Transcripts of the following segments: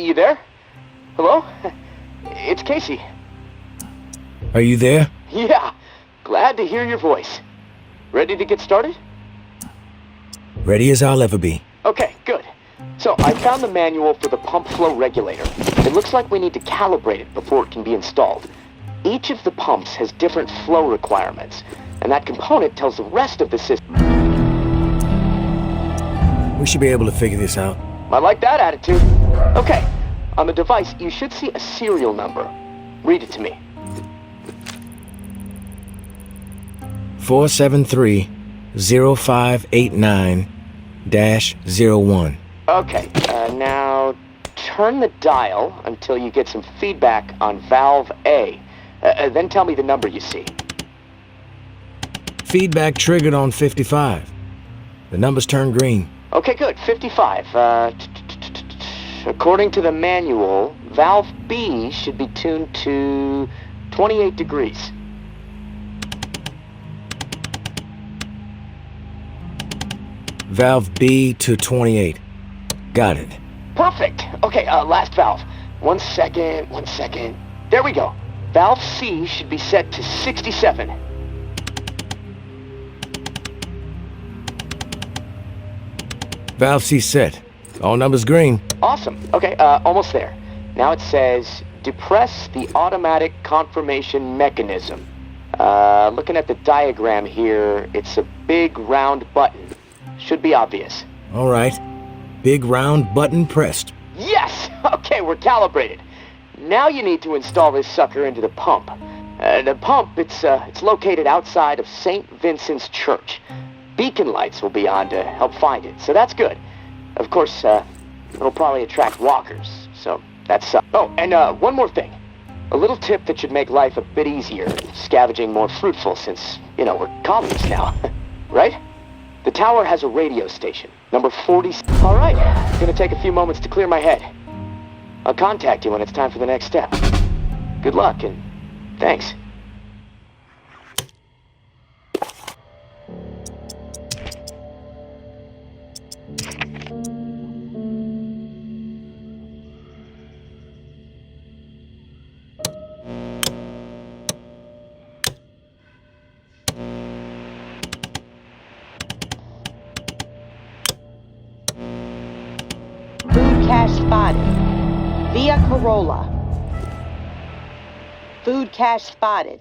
You there? Hello? It's Casey. Are you there? Yeah, glad to hear your voice. Ready to get started? Ready as I'll ever be. Okay, good. So, I found the manual for the pump flow regulator. It looks like we need to calibrate it before it can be installed. Each of the pumps has different flow requirements, and that component tells the rest of the system. We should be able to figure this out. I like that attitude. Okay, on the device, you should see a serial number. Read it to me. 473-0589-01. Okay, now turn the dial until you get some feedback on valve A. Then tell me the number you see. Feedback triggered on 55. The numbers turned green. Okay, good. 55. According to the manual, valve B should be tuned to 28 degrees. Valve B to 28. Got it. Perfect. Okay, last valve. One second. There we go. Valve C should be set to 67. Valve C set. All numbers green. Awesome. Okay, almost there. Now it says, depress the automatic confirmation mechanism. Looking at the diagram here, it's a big round button. Should be obvious. All right. Big round button pressed. Yes! Okay, we're calibrated. Now you need to install this sucker into the pump. The pump, it's located outside of St. Vincent's Church. Beacon lights will be on to help find it, so that's good. Of course, it'll probably attract walkers, so that's... Oh, and one more thing. A little tip that should make life a bit easier, scavenging more fruitful since, we're colleagues now. Right? The tower has a radio station, number 40... All right, gonna take a few moments to clear my head. I'll contact you when it's time for the next step. Good luck, and thanks. Food cache spotted. Via Corolla. Food cache spotted.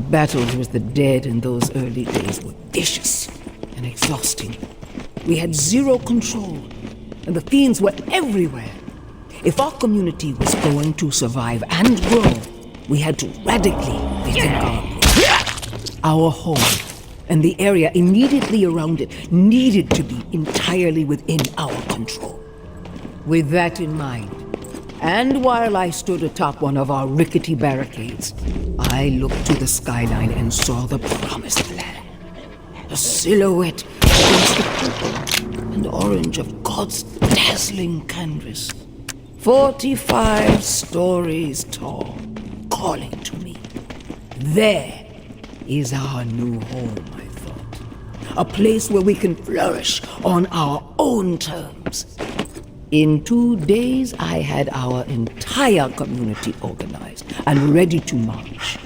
battles with the dead in those early days were vicious and exhausting. We had zero control, and the fiends were everywhere. If our community was going to survive and grow, we had to radically rethink our approach. Our home and the area immediately around it needed to be entirely within our control. With that in mind, and while I stood atop one of our rickety barricades, I looked to the skyline and saw the promised land. A silhouette against the purple and orange of God's dazzling canvas. 45 stories tall, calling to me. There is our new home, I thought. A place where we can flourish on our own terms. In 2 days, I had our entire community organized and ready to march.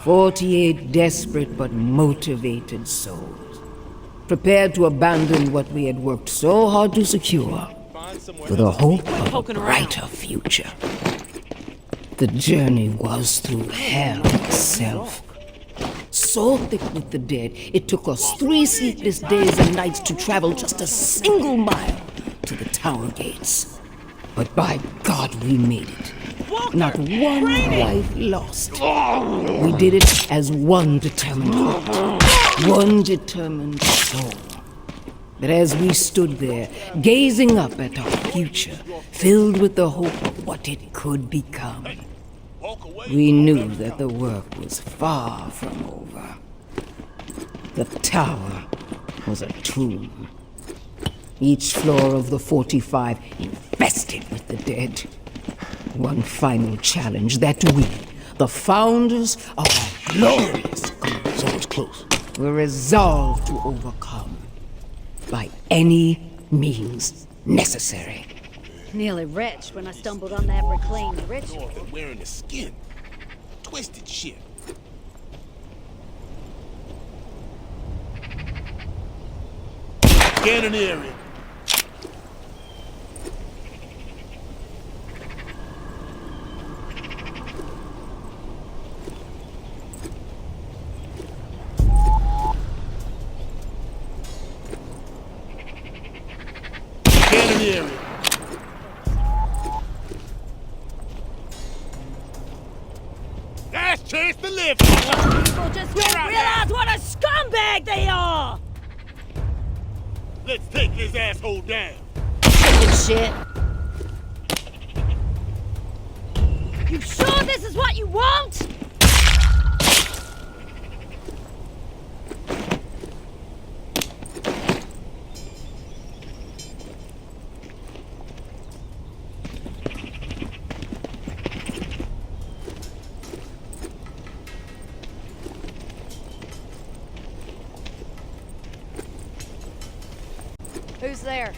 48 desperate but motivated souls, prepared to abandon what we had worked so hard to secure for the hope of a brighter future. The journey was through hell itself. So thick with the dead, it took us 3 sleepless days and nights to travel just a single mile to the tower gates. But by God, we made it. Not one life lost. We did it as one determined heart, one determined soul. But as we stood there, gazing up at our future, filled with the hope of what it could become, we knew that the work was far from over. The tower was a tomb. Each floor of the 45 infested with the dead. One final challenge that we, the founders of our glorious cause, so it's close, were resolved to overcome by any means necessary. Nearly rich when I stumbled on that reclaimed ritual. Wearing the skin. Twisted shit. Get an area. Get an area. Last chance to live. People just don't realize what a scumbag they are! Let's take this asshole down. Chicken shit. You sure this is what you want? Who's there?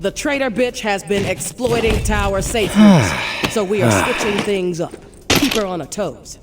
The traitor bitch has been exploiting tower safety, so we are switching things up. Keep her on her toes.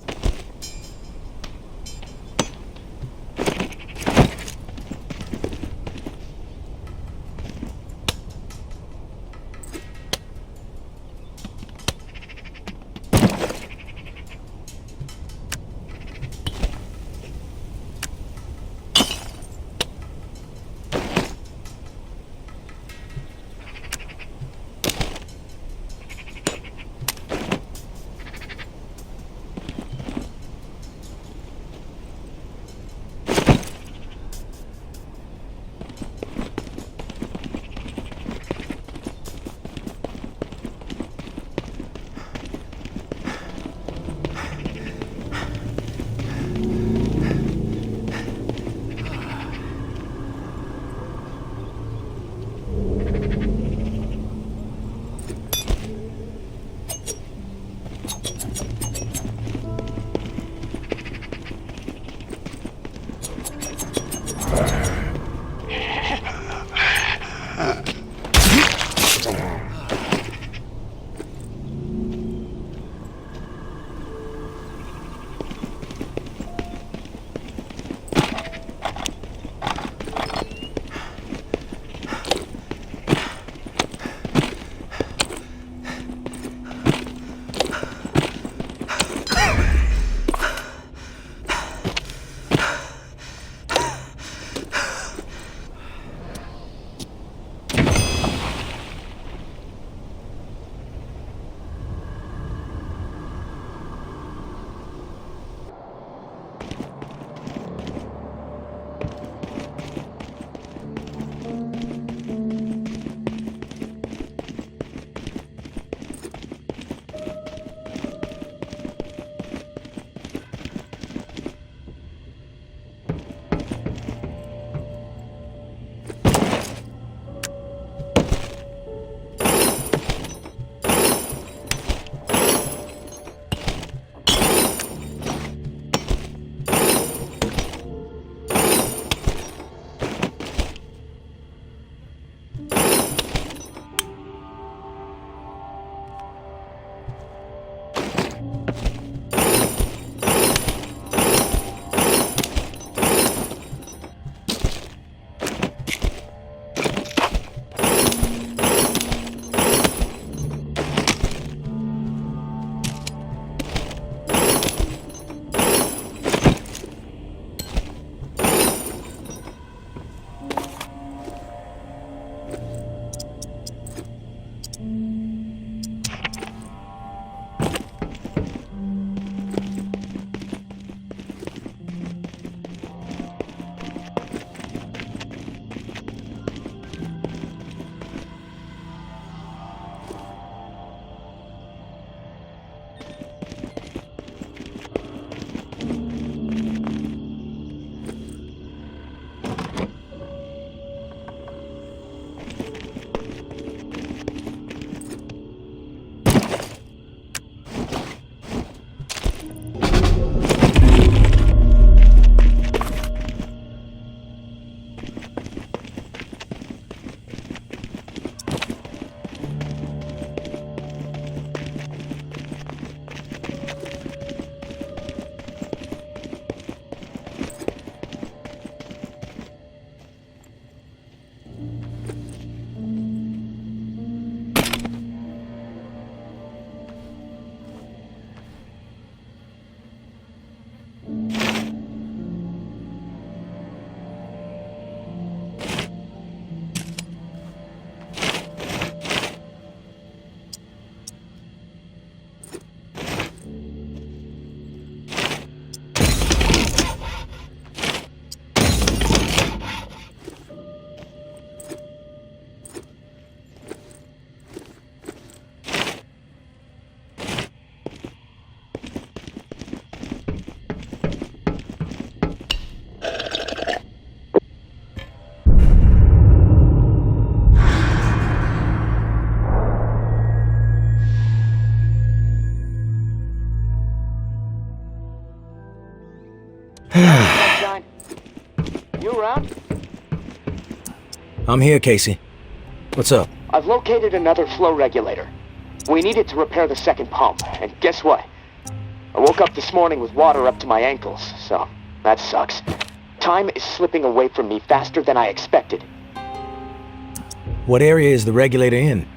I'm here, Casey. What's up? I've located another flow regulator. We need it to repair the second pump, and guess what? I woke up this morning with water up to my ankles, so that sucks. Time is slipping away from me faster than I expected. What area is the regulator in?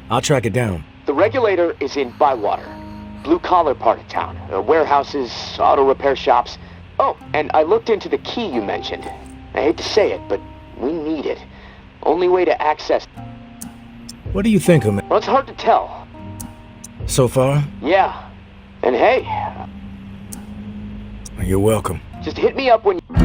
I'll track it down. The regulator is in Bywater, blue-collar part of town. Warehouses, auto repair shops. Oh, and I looked into the key you mentioned. I hate to say it, but we need it. Only way to access... What do you think of me? Well, it's hard to tell. So far? Yeah. And hey, You're welcome. just hit me up when you...